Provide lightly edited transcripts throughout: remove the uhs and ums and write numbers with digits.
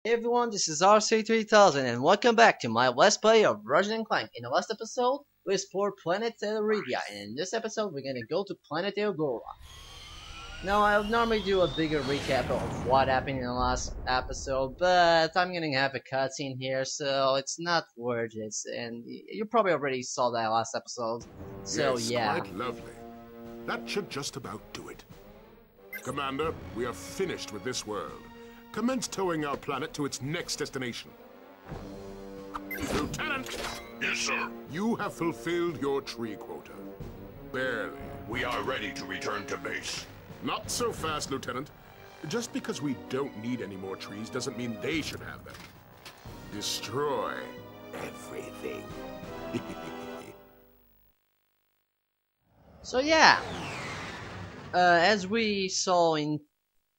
Hey everyone, this is RC3000 and welcome back to my Let's Play of Ratchet Clank. In the last episode, we explored Planet Eudora, and in this episode, we're gonna go to Planet Eudora. Now, I would normally do a bigger recap of what happened in the last episode, but I'm gonna have a cutscene here, so it's not worth it, and you probably already saw that last episode, so yes, yeah. Quite lovely. That should just about do it. Commander, we are finished with this world. Commence towing our planet to its next destination. Lieutenant! Yes, sir. You have fulfilled your tree quota. Barely. We are ready to return to base. Not so fast, Lieutenant. Just because we don't need any more trees doesn't mean they should have them. Destroy everything. So yeah, as we saw in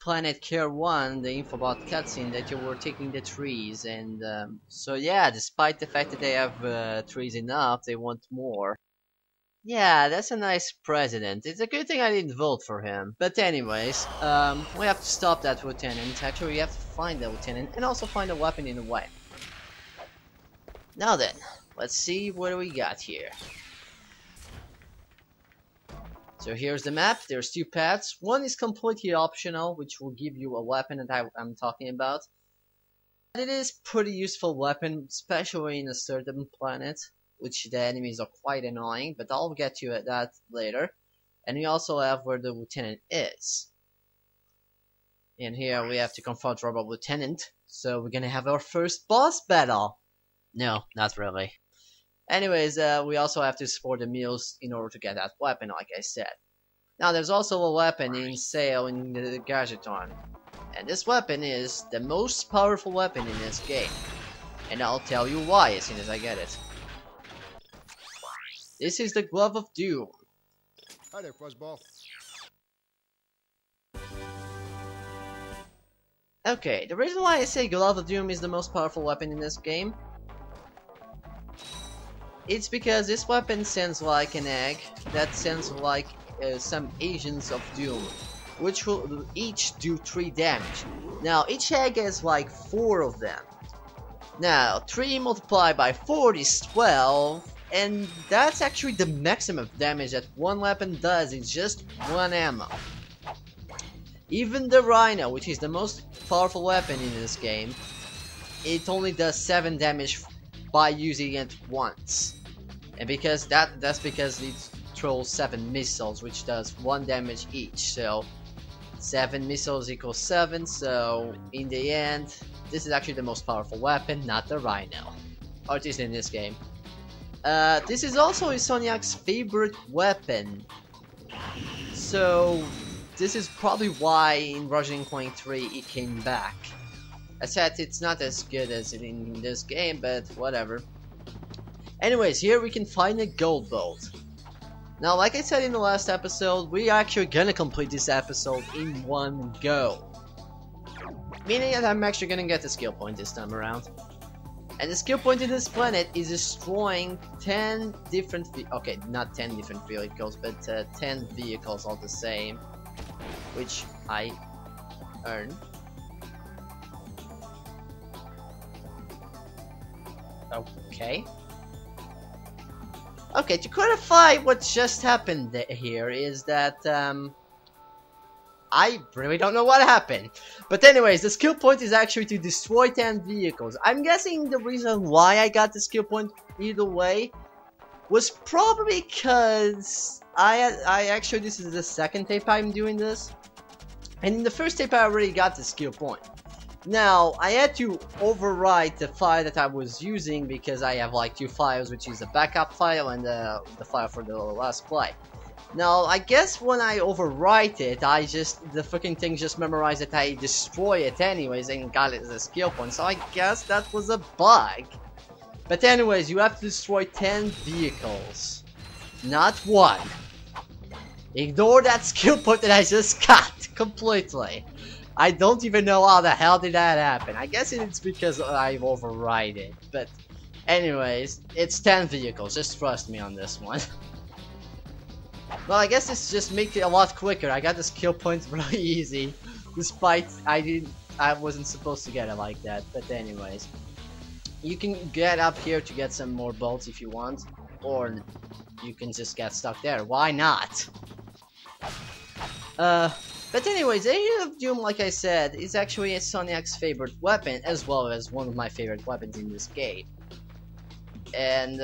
Planet Care 1, the infobot cutscene, that you were taking the trees, and so yeah, despite the fact that they have trees enough, they want more. Yeah, that's a nice president. It's a good thing I didn't vote for him. But anyways, we have to stop that lieutenant. Actually, we have to find the lieutenant and also find a weapon in the way. Now then, let's see what we got here. So here's the map. There's two paths. One is completely optional, which will give you a weapon that I'm talking about. It is pretty useful weapon, especially in a certain planet, which the enemies are quite annoying, but I'll get to that later. And we also have where the lieutenant is. And here we have to confront Robot Lieutenant, so we're gonna have our first boss battle. No, not really. Anyways, we also have to support the meals in order to get that weapon, like I said. Now, there's also a weapon in sale in the Gadgeton. And this weapon is the most powerful weapon in this game. And I'll tell you why as soon as I get it. This is the Glove of Doom. Hi there, Fuzzball. Okay, the reason why I say Glove of Doom is the most powerful weapon in this game, it's because this weapon sends like an egg that sends like some agents of doom, which will each do 3 damage. Now each egg has like 4 of them. Now 3 multiplied by 4 is 12, and that's actually the maximum damage that one weapon does in just 1 ammo. Even the Rhino, which is the most powerful weapon in this game, it only does 7 damage by using it once, and because that's because it throws 7 missiles, which does 1 damage each. So 7 missiles equals 7. So in the end, this is actually the most powerful weapon, not the Rhino, or at least in this game. This is also Insomniac's favorite weapon, so this is probably why in Ratchet Clank 3 it came back. I said it's not as good as in this game, but whatever. Anyways, here we can find a gold bolt. Now, like I said in the last episode, we are actually gonna complete this episode in one go. Meaning that I'm actually gonna get the skill point this time around. And the skill point in this planet is destroying 10 different okay, not 10 different vehicles, but 10 vehicles all the same, which I earned. Okay. Okay, to clarify what just happened here is that, I really don't know what happened. But anyways, the skill point is actually to destroy 10 vehicles. I'm guessing the reason why I got the skill point either way was probably because I actually, this is the second tape I'm doing this. And in the first tape I already got the skill point. Now, I had to overwrite the file that I was using because I have like 2 files, which is the backup file and the file for the last play. Now, I guess when I overwrite it, the fucking thing just memorized that I destroy it anyways and got it as a skill point, so I guess that was a bug. But anyways, you have to destroy 10 vehicles, not 1. Ignore that skill point that I just got completely. I don't even know how the hell did that happen. I guess it's because I've override it. But anyways, it's 10 vehicles. Just trust me on this one. Well, I guess this just makes it a lot quicker. I got the skill points really easy. Despite I didn't I wasn't supposed to get it like that, but anyways. You can get up here to get some more bolts if you want, or you can just get stuck there. Why not? But anyways, Agent of Doom, like I said, is actually Soniac's favorite weapon, as well as one of my favorite weapons in this game. And,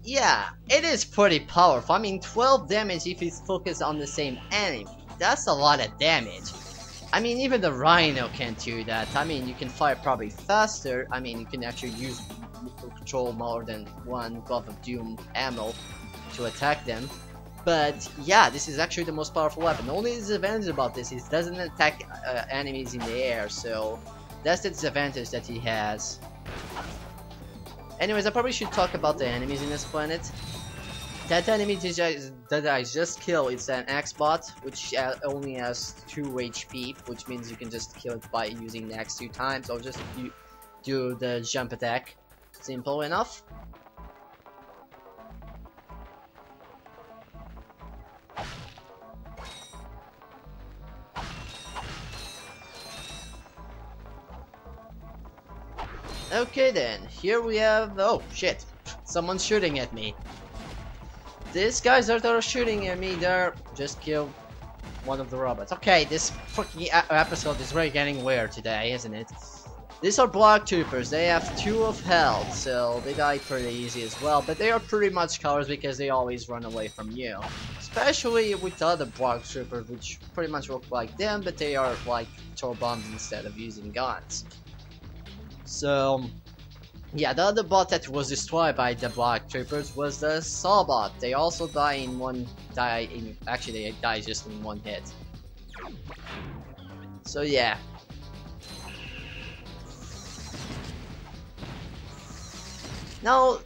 yeah, it is pretty powerful. I mean, 12 damage if it's focused on the same enemy. That's a lot of damage. I mean, even the Rhino can't do that. I mean, you can fire probably faster. I mean, you can actually control more than one Glove of Doom ammo to attack them. But yeah, this is actually the most powerful weapon. The only disadvantage about this is it doesn't attack enemies in the air, so that's the disadvantage that he has. Anyways, I probably should talk about the enemies in this planet. That enemy that I just killed is an X-Bot, which only has 2 HP, which means you can just kill it by using the X 2 times, or just do the jump attack. Simple enough. Okay then, here we have... oh shit, someone's shooting at me. These guys that are shooting at me, they're... just killed one of the robots. Okay, this fucking episode is really getting weird today, isn't it? These are block troopers, they have 2 of health, so they die pretty easy as well, but they are pretty much cowards because they always run away from you. Especially with the other block troopers, which pretty much look like them, but they are like throw bombs instead of using guns. So, yeah, the other bot that was destroyed by the block troopers was the Sawbot. They also die actually they die just in 1 hit. So yeah. Now,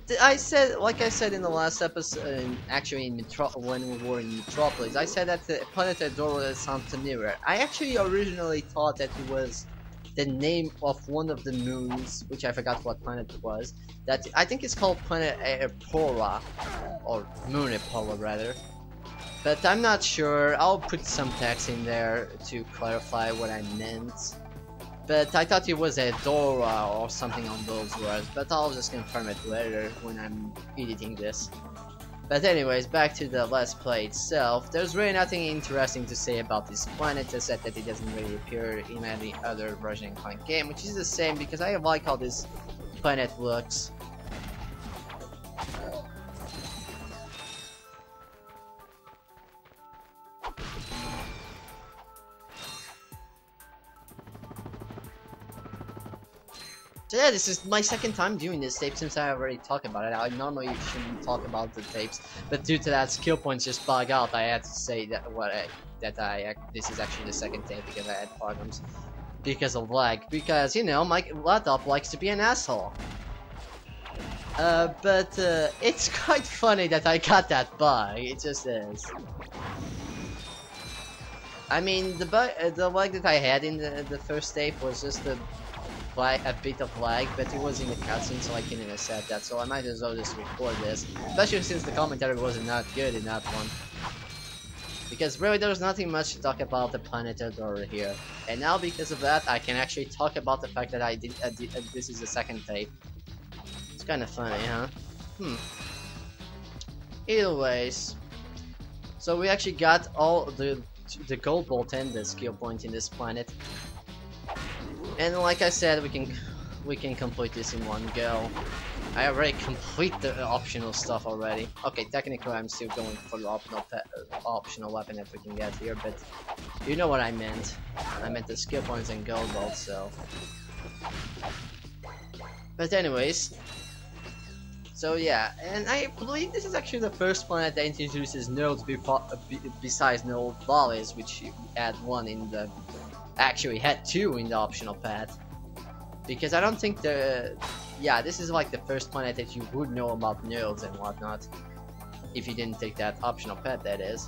like I said in the last episode, actually when we were in Metropolis, I said that the planet Eudora was Santa Mirror. I actually originally thought that it was the name of one of the moons, which I forgot what planet it was. That I think it's called Planet Epora, or Moon Epora rather. But I'm not sure. I'll put some text in there to clarify what I meant. But I thought it was Eudora or something on those words. But I'll just confirm it later when I'm editing this. But anyways, back to the Let's Play itself. There's really nothing interesting to say about this planet, except that it doesn't really appear in any other Ratchet Clank game, which is the same because I like how this planet looks. So yeah, this is my second time doing this tape since I already talked about it. I normally shouldn't talk about the tapes, but due to that skill points just bug out, I had to say that this is actually the second tape because I had problems because of lag. Because you know my laptop likes to be an asshole. But it's quite funny that I got that bug. It just is. I mean, the lag that I had in the first tape was just a bit of lag, but it was in the cutscene, so I couldn't accept that, so I might as well just record this, especially since the commentary wasn't that good in that one. Because really there's nothing much to talk about the planet Eudora here, and now because of that I can actually talk about the fact that this is the second tape. It's kind of funny, huh? Either ways, so we actually got all the gold bolt and the skill point in this planet. And like I said, we can complete this in one go. I already complete the optional stuff already. Okay, technically I'm still going for the optional weapon that we can get here, but you know what I meant. I meant the skill points and gold bolts, so. But anyways, so yeah, and I believe this is actually the first planet that introduces nodes besides node volleys, which you add one in the. Actually had 2 in the optional path, because I don't think this is like the first planet that you would know about nodes and whatnot if you didn't take that optional path, that is.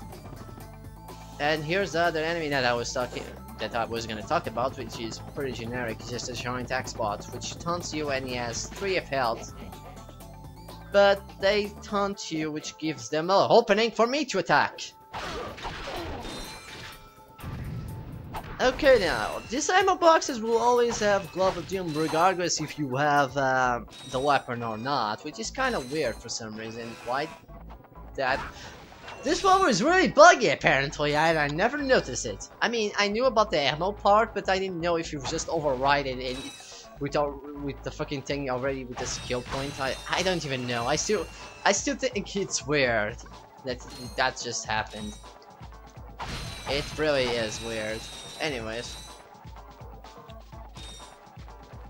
And here's the other enemy that I was gonna talk about, which is pretty generic, just a giant X-Bot, which taunts you and he has 3 of health, but they taunt you, which gives them an opening for me to attack. Okay, now these ammo boxes will always have Glove of Doom regardless if you have the weapon or not, which is kind of weird for some reason. Why that? This one was really buggy apparently, I never noticed it. I mean, I knew about the ammo part, but I didn't know if you just override it with the fucking thing already with the skill point. I don't even know. I still think it's weird that just happened. It really is weird. Anyways,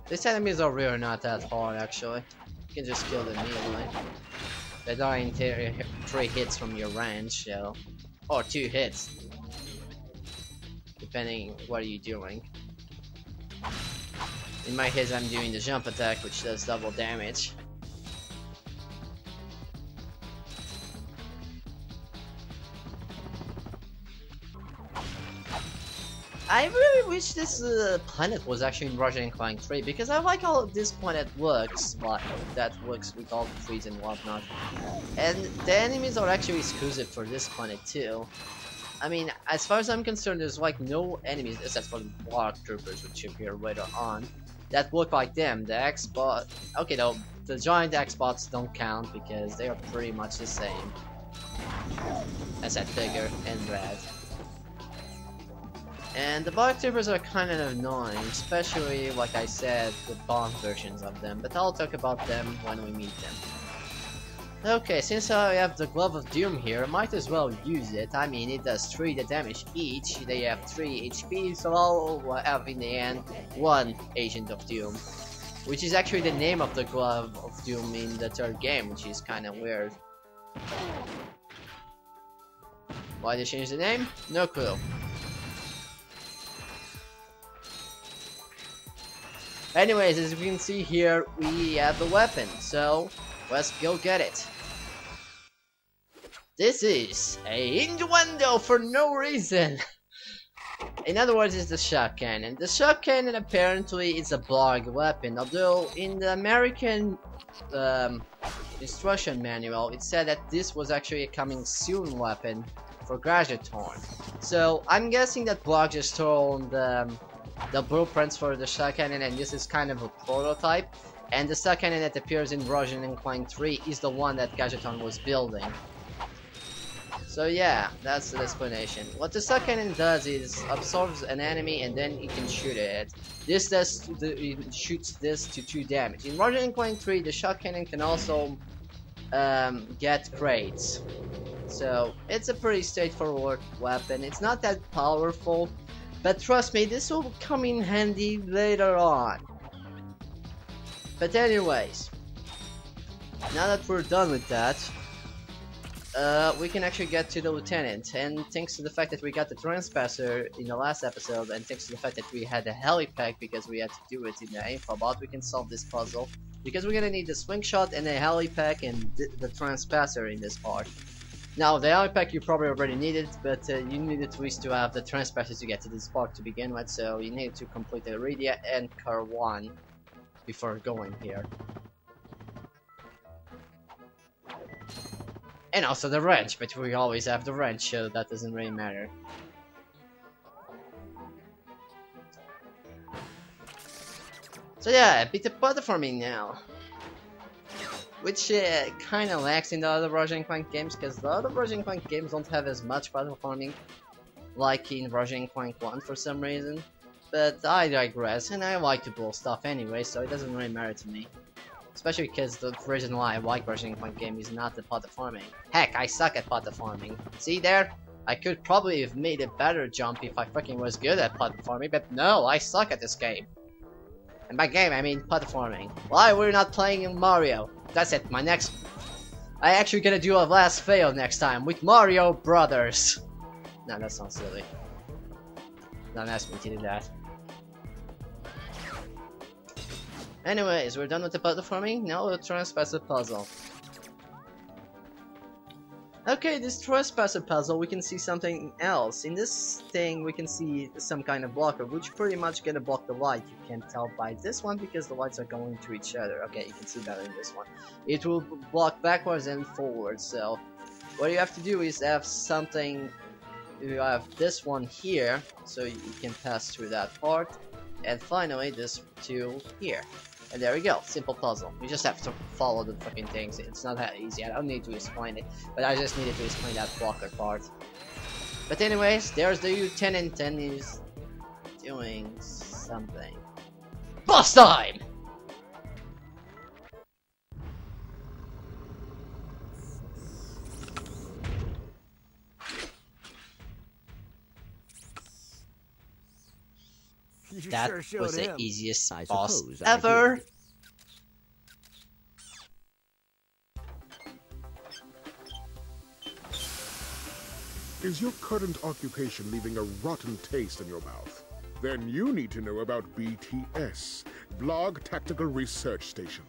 these enemies are really not that hard actually. You can just kill them immediately. They die in 3 hits from your range, so, or 2 hits, depending what you're doing. In my case, I'm doing the jump attack, which does double damage. I really wish this planet was actually in Ratchet Clank 3 because I like how this planet looks, like that works with all the trees and whatnot. And the enemies are actually exclusive for this planet too. I mean, as far as I'm concerned, there's like no enemies except for the block troopers, which appear later on, that look like them. The X-bot, okay, though the giant X-bots don't count because they are pretty much the same, except bigger and red. And the block troopers are kind of annoying, especially, like I said, the bomb versions of them, but I'll talk about them when we meet them. Okay, since I have the Glove of Doom here, I might as well use it. I mean, it does 3 damage each, they have 3 HP, so I'll have in the end 1 Agent of Doom. Which is actually the name of the Glove of Doom in the 3rd game, which is kinda weird. Why they changed the name? No clue. Anyways, as you can see here, we have the weapon, so let's go get it. This is a innuendo for no reason. In other words, it's the shock cannon. The shock cannon apparently is a blog weapon, although in the American instruction manual it said that this was actually a coming soon weapon for Graduatorn. So I'm guessing that blog just stole the blueprints for the shock cannon, and this is kind of a prototype, and the shock cannon that appears in Ratchet Clank 3 is the one that Gadgeton was building. So yeah, that's the explanation. What the shock cannon does is absorbs an enemy and then it can shoot it. This does it shoots this to 2 damage. In Ratchet Clank 3, the shock cannon can also get crates. So it's a pretty straightforward weapon. It's not that powerful, but trust me, this will come in handy later on. But anyways, now that we're done with that, we can actually get to the lieutenant. And thanks to the fact that we got the transpasser in the last episode, and thanks to the fact that we had the heli-pack because we had to do it in the infobot, we can solve this puzzle. Because we're gonna need the swing shot and the heli-pack and the transpasser in this part. Now, the heli-pack you probably already needed, but you needed at least to have the transpasser to get to this part to begin with, so you need to complete the Iridia and Car 1 before going here. And also the wrench, but we always have the wrench, so that doesn't really matter. So yeah, a bit of platforming now. Which kinda lacks in the other Ratchet Clank games, because the other Ratchet Clank games don't have as much platforming like in Ratchet Clank 1 for some reason. But I digress, and I like to blow stuff anyway, so it doesn't really matter to me. Especially because the reason why I like Ratchet Clank game is not the platforming. Heck, I suck at platforming. See there? I could probably have made a better jump if I fucking was good at platforming, but no, I suck at this game. And by game, I mean platforming. Why we're not playing in Mario? That's it, my next... I actually gonna do a last fail next time with Mario Brothers. No, that sounds silly. Don't ask me to do that. Anyways, we're done with the platforming, now we'll transpass the puzzle. Okay, this trespasser puzzle, we can see something else. In this thing, we can see some kind of blocker, which pretty much gonna block the light. You can tell by this one because the lights are going to each other. Okay, you can see better in this one. It will block backwards and forwards, so what you have to do is have something you have this one here, so you can pass through that part, and finally this two here. And there we go, simple puzzle. You just have to follow the fucking things. It's not that easy, I don't need to explain it, but I just needed to explain that blocker part. But anyways, there's the lieutenant and he's doing something. Boss time! That was the easiest boss ever. Is your current occupation leaving a rotten taste in your mouth? Then you need to know about BTS, Blog Tactical Research Station.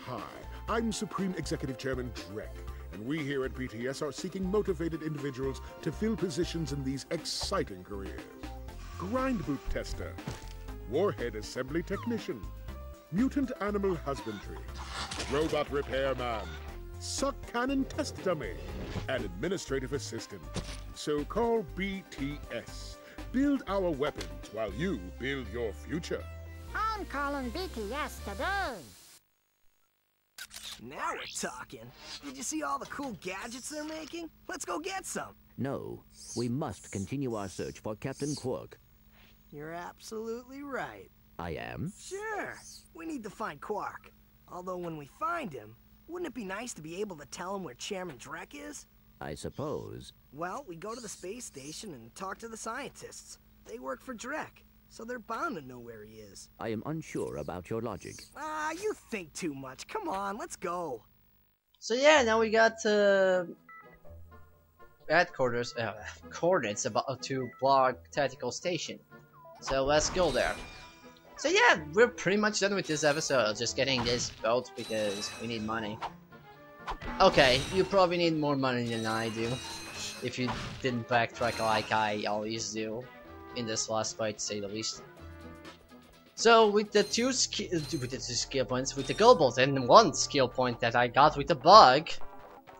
Hi, I'm Supreme Executive Chairman Drek, and we here at BTS are seeking motivated individuals to fill positions in these exciting careers. Grind boot tester, warhead assembly technician, mutant animal husbandry, robot repairman, suck cannon test dummy, and administrative assistant. So call BTS. Build our weapons while you build your future. I'm calling BTS today. Now we're talking. Did you see all the cool gadgets they're making? Let's go get some. No, we must continue our search for Captain Quark. You're absolutely right. I am? Sure. We need to find Quark. Although when we find him, wouldn't it be nice to be able to tell him where Chairman Drek is? I suppose. Well, we go to the space station and talk to the scientists. They work for Drek, so they're bound to know where he is. I am unsure about your logic. Ah, you think too much. Come on, let's go. So yeah, now we got headquarters, coordinates about to Blog Tactical Station. So let's go there. So yeah, we're pretty much done with this episode. Just getting this boat because we need money. Okay, you probably need more money than I do, if you didn't backtrack like I always do in this last fight, to say the least. So with the two skill points, with the gold bolt and one skill point that I got with the bug,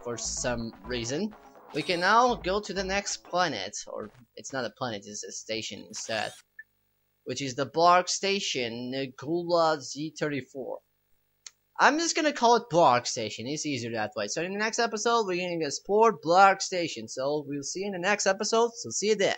for some reason, we can now go to the next planet, or it's not a planet, it's a station instead, which is the Blarg Station, Nagula Z34. I'm just gonna call it Blarg Station, it's easier that way. So in the next episode, we're gonna explore Blarg Station, so we'll see you in the next episode, so see you then.